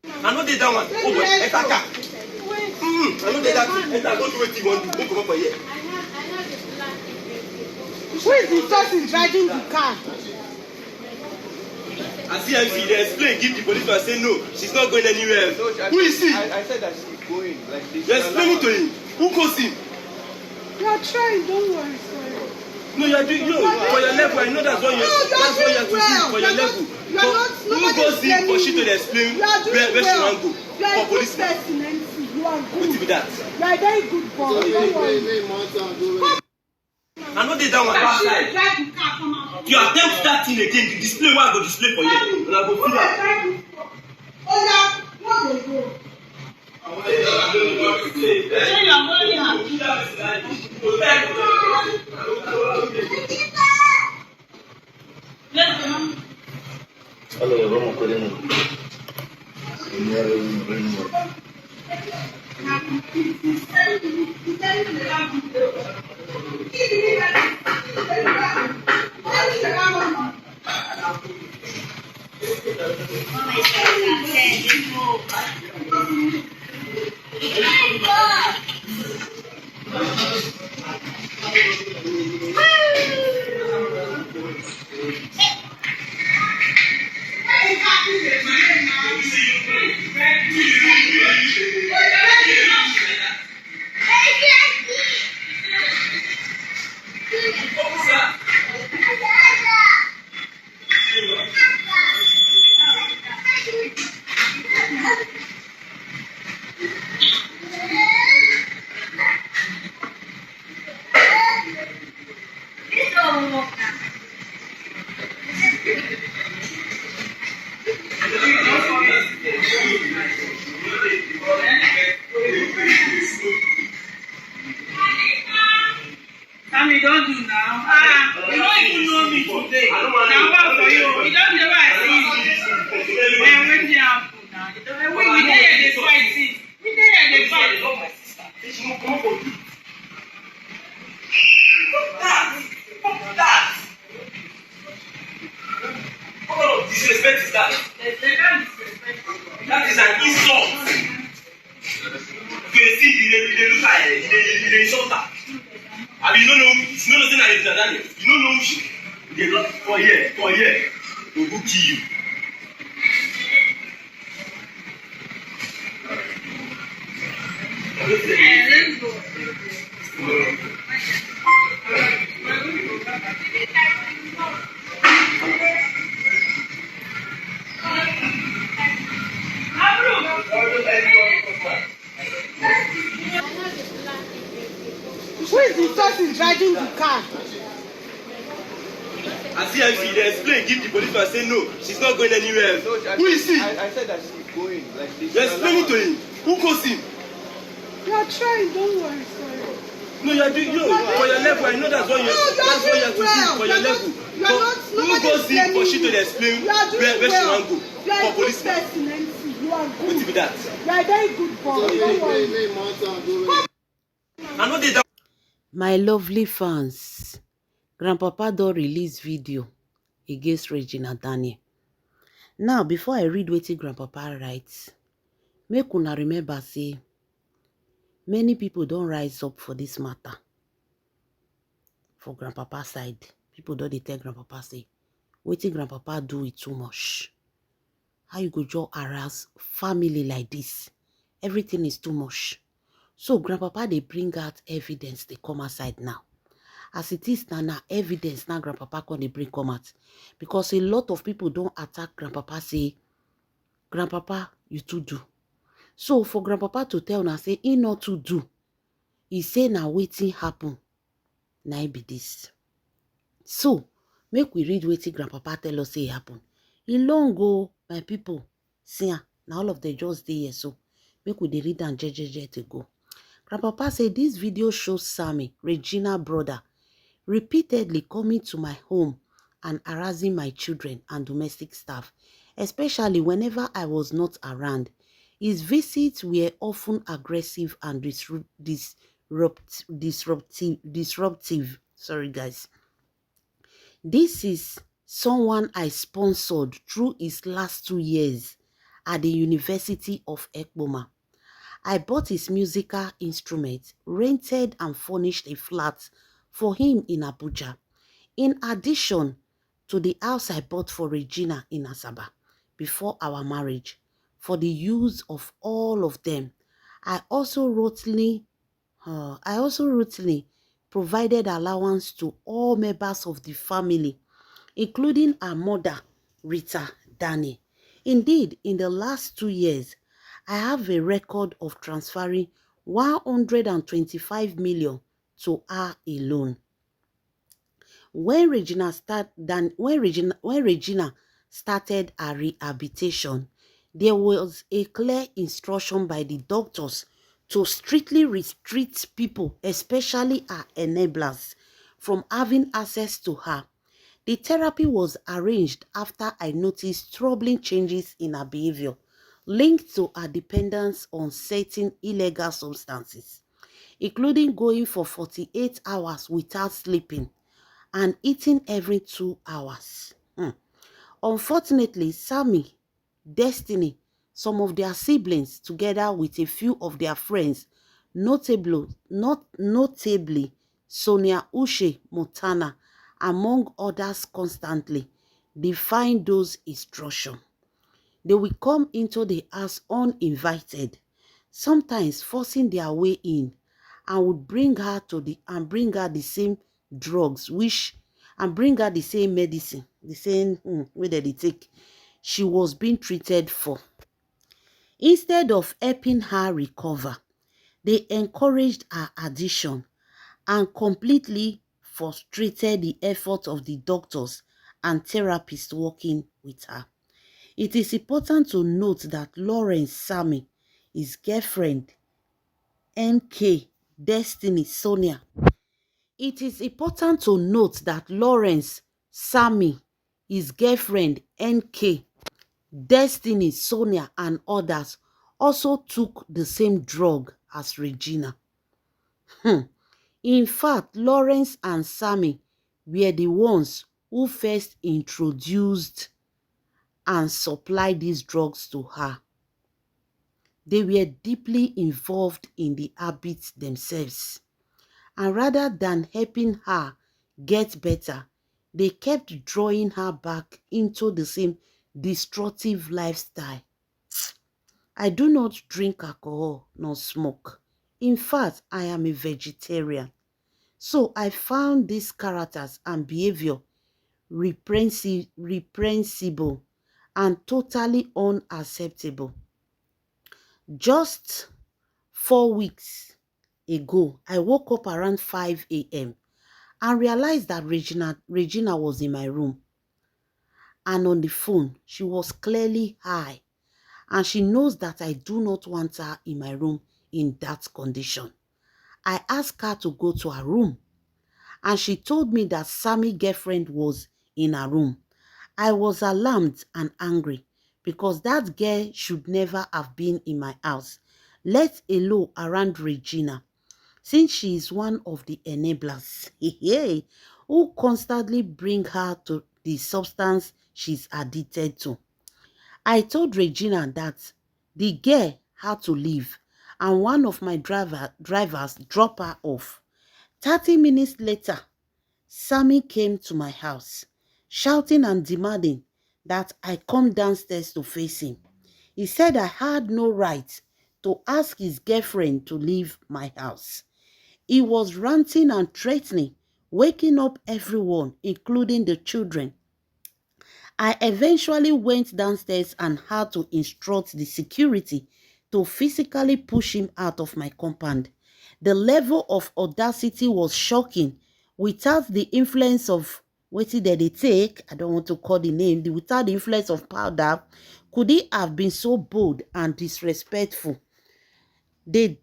I know they that one. Oh boy, enter car. I know they that. Enter, go do what you want to. Don't come up for here. Who is the person driving the car? I see MC, they explain, give the policeman, say no, she's not going anywhere. No, who is he? I said that she's going. Like this. You're explaining to him. Who calls him? You are trying, don't worry, sorry. No, you are doing for your level. I know that's what you have to do for your level. Who goes in for she to explain where she want to go? For policeman. You are good. What is that? You are a very good boy. Don't worry. I know they don't want to side. You attempt that thing again, the display what I go display for you. And I go feel that. Sammy, don't do now. You don't even know me today. Now what for you? You don't know why I see you. When we happen now. We there they fight this. We there they fight. My sister. She won't come for you. Fuck that. What kind of disrespect is that? That is an insult. You see, they look at it, they insult her. I mean, you don't know nothing like Daniel. You don't know who she. They got for here, they will kill you. Let's go. Who is the person driving the car? I see MC, they explain, give the policeman, say no, she's not going anywhere. No, who is he? I said that she's going. Like this. You're explaining to him. Who calls him? You are trying, don't worry, sorry. No, you are doing for your level. I know that's what you have to do for your level. Who goes in for she to explain where she want to go? For policeman. You are What good. is that? You are a very good boy. Don't worry. I know they don't. My lovely fans, Grandpapa don release video against Regina Daniel. Now, before I read wetin Grandpapa writes, make una remember say many people don rise up for this matter. For Grandpapa side, people don dey tell Grandpapa say wetin Grandpapa do it too much. How you go just harass family like this? Everything is too much. So Grandpapa they bring out evidence, they come outside now. As it is now evidence now Grandpapa can they bring come out. Because a lot of people don't attack Grandpapa, say, Grandpapa, you too do. So for Grandpapa to tell now, say, he not to do. He say now waiting happen. Now it be this. So, make we read wetin Grandpapa tell us say happen. He long go, my people. See, now all of the just dey here, so make we dey read and jejeje to go. Grandpapa say this video shows Sammy, Regina brother, repeatedly coming to my home and harassing my children and domestic staff, especially whenever I was not around. His visits were often aggressive and disruptive. Sorry, guys. This is someone I sponsored through his last 2 years at the University of Ekpoma. I bought his musical instruments, rented and furnished a flat for him in Abuja. In addition to the house I bought for Regina in Asaba before our marriage, for the use of all of them, I also routinely provided allowance to all members of the family, including our mother, Rita Dani. Indeed, in the last 2 years, I have a record of transferring 125 million to her alone. When Regina started her rehabilitation, there was a clear instruction by the doctors to strictly restrict people, especially her enablers, from having access to her. The therapy was arranged after I noticed troubling changes in her behavior linked to her dependence on certain illegal substances, including going for 48 hours without sleeping and eating every 2 hours. Unfortunately, Sammy, Destiny, some of their siblings, together with a few of their friends, notably Sonia Ushe Montana, among others, constantly define those instructions. They will come into the house uninvited, sometimes forcing their way in, and would bring her the same drugs, bring her the same medicine, the same way that they take. She was being treated for. Instead of helping her recover, they encouraged her addiction and completely frustrated the effort of the doctors and therapists working with her. It is important to note that Lawrence Sammy, his girlfriend, NK, Destiny, Sonia. It is important to note that Lawrence Sammy, his girlfriend, NK, Destiny, Sonia, and others also took the same drug as Regina. In fact, Lawrence and Sammy were the ones who first introduced and supplied these drugs to her. They were deeply involved in the habits themselves. And rather than helping her get better, they kept drawing her back into the same destructive lifestyle. I do not drink alcohol nor smoke. In fact, I am a vegetarian. So I found these characters and behavior reprehensible and totally unacceptable. Just 4 weeks ago, I woke up around 5 a.m. and realized that Regina was in my room. And on the phone, she was clearly high. And she knows that I do not want her in my room in that condition. I asked her to go to her room. And she told me that Sammy's girlfriend was in her room. I was alarmed and angry because that girl should never have been in my house, let alone around Regina, since she is one of the enablers who constantly bring her to the substance she's addicted to. I told Regina that the girl had to leave and one of my drivers dropped her off. 30 minutes later, Sammy came to my house, shouting and demanding that I come downstairs to face him. He said I had no right to ask his girlfriend to leave my house. He was ranting and threatening, waking up everyone, including the children. I eventually went downstairs and had to instruct the security to physically push him out of my compound. The level of audacity was shocking. Without the influence of what did they take, I don't want to call the name, without the influence of powder, could he have been so bold and disrespectful? They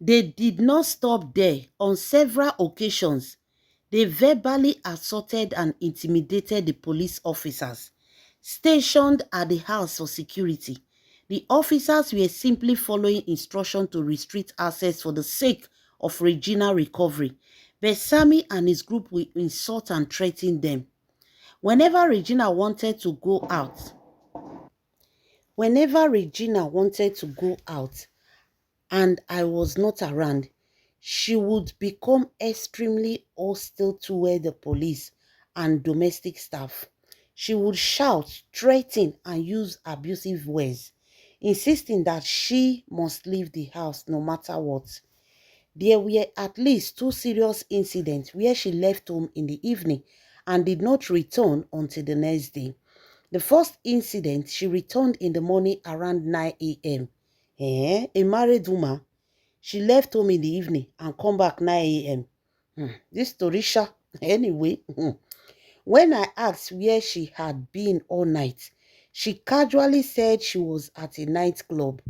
did not stop there. On several occasions, they verbally assaulted and intimidated the police officers stationed at the house for security. The officers were simply following instructions to restrict access for the sake of Regina recovery, but Sammy and his group will insult and threaten them. Whenever Regina wanted to go out, Whenever Regina wanted to go out and I was not around, she would become extremely hostile toward the police and domestic staff. She would shout, threaten, and use abusive words, insisting that she must leave the house no matter what. There were at least two serious incidents where she left home in the evening and did not return until the next day. The first incident, she returned in the morning around 9 a.m. A married woman, she left home in the evening and come back 9 a.m. This story, anyway. When I asked where she had been all night, she casually said she was at a nightclub.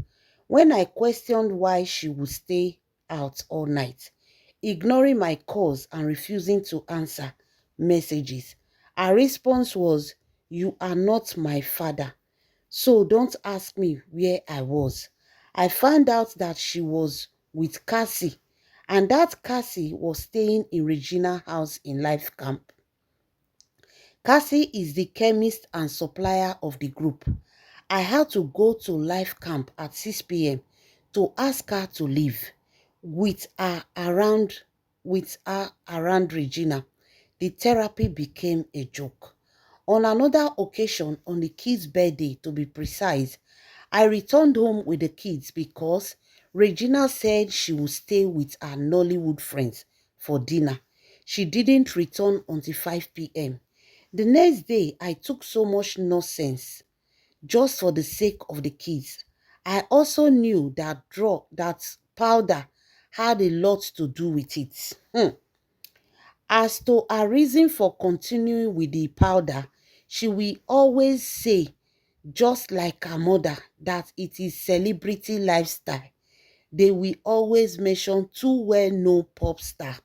When I questioned why she would stay out all night, ignoring my calls and refusing to answer messages, her response was, "You are not my father, so don't ask me where I was." I found out that she was with Cassie, and that Cassie was staying in Regina's house in Life Camp. Cassie is the chemist and supplier of the group. I had to go to Life Camp at 6 p.m. to ask her to leave. With her around Regina, the therapy became a joke. On another occasion, on the kids' birthday to be precise, I returned home with the kids because Regina said she would stay with her Nollywood friends for dinner. She didn't return until 5 p.m. The next day, I took so much nonsense just for the sake of the kids. I also knew that powder had a lot to do with it. As to her reason for continuing with the powder, she will always say, just like her mother, that it is celebrity lifestyle. They will always mention two well-known pop stars.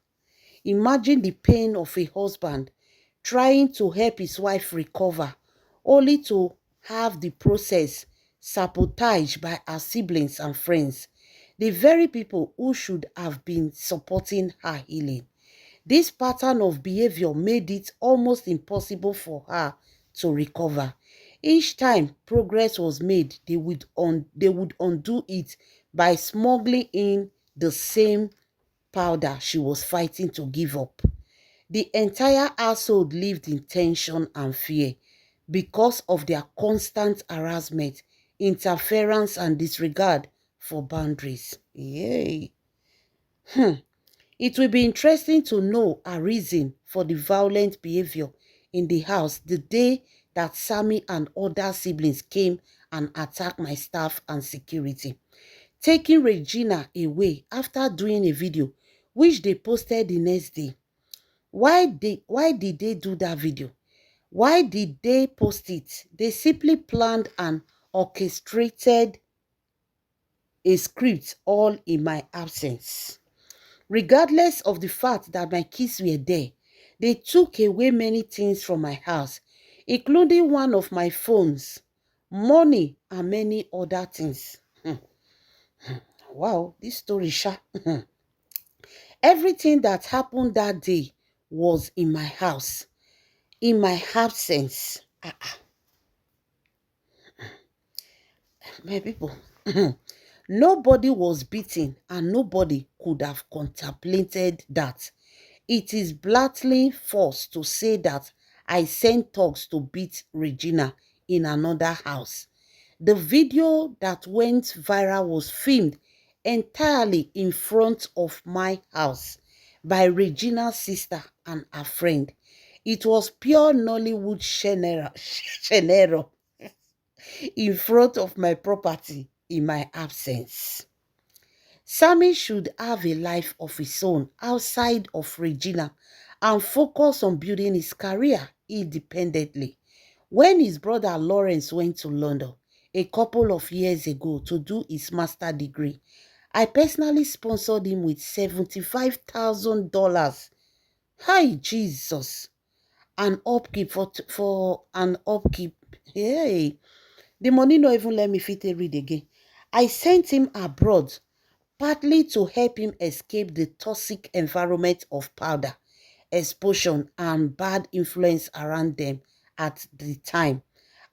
Imagine the pain of a husband trying to help his wife recover, only to have the process sabotaged by her siblings and friends, the very people who should have been supporting her healing. This pattern of behavior made it almost impossible for her to recover. Each time progress was made, they would undo it by smuggling in the same powder she was fighting to give up. The entire household lived in tension and fear because of their constant harassment, interference, and disregard for boundaries. Yay. It will be interesting to know a reason for the violent behavior in the house the day that Sammy and other siblings came and attacked my staff and security, taking Regina away after doing a video which they posted the next day. Why did they do that video? Why did they post it? They simply planned and orchestrated a script all in my absence. Regardless of the fact that my kids were there, they took away many things from my house, including one of my phones, money, and many other things. Wow, this story, sha. Everything that happened that day was in my house, in my absence. My people, nobody was beaten and nobody could have contemplated that. It is blatantly false to say that I sent thugs to beat Regina in another house. The video that went viral was filmed entirely in front of my house by Regina's sister and her friend. It was pure Nollywood scenario in front of my property in my absence. Sammy should have a life of his own outside of Regina and focus on building his career independently. When his brother Lawrence went to London a couple of years ago to do his master's degree, I personally sponsored him with $75,000. Hi, Jesus. An upkeep for an upkeep. Hey, the money no even let me fit read again. I sent him abroad partly to help him escape the toxic environment of powder, exposure, and bad influence around them at the time,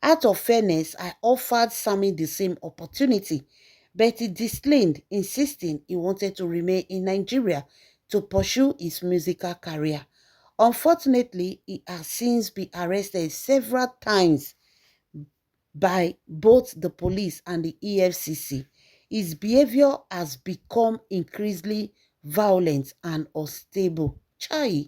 Out of fairness, I offered Sammy the same opportunity, but he declined, insisting he wanted to remain in Nigeria to pursue his musical career. Unfortunately, he has since been arrested several times by both the police and the EFCC. His behavior has become increasingly violent and unstable. Chai,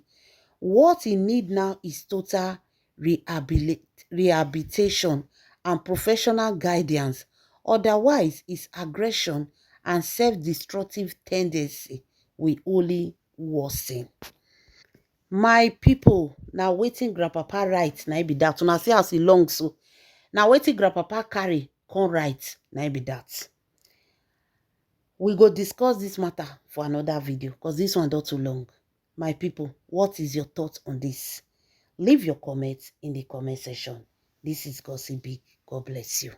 what he needs now is total rehabilitation and professional guidance. Otherwise, his aggression and self-destructive tendency will only worsen. My people, now waiting grandpapa right, now be that. Una see as e long so. Now waiting grandpapa carry, come right, now be that. We go discuss this matter for another video because this one not too long. My people, what is your thought on this? Leave your comments in the comment section. This is Gossip Big. God bless you.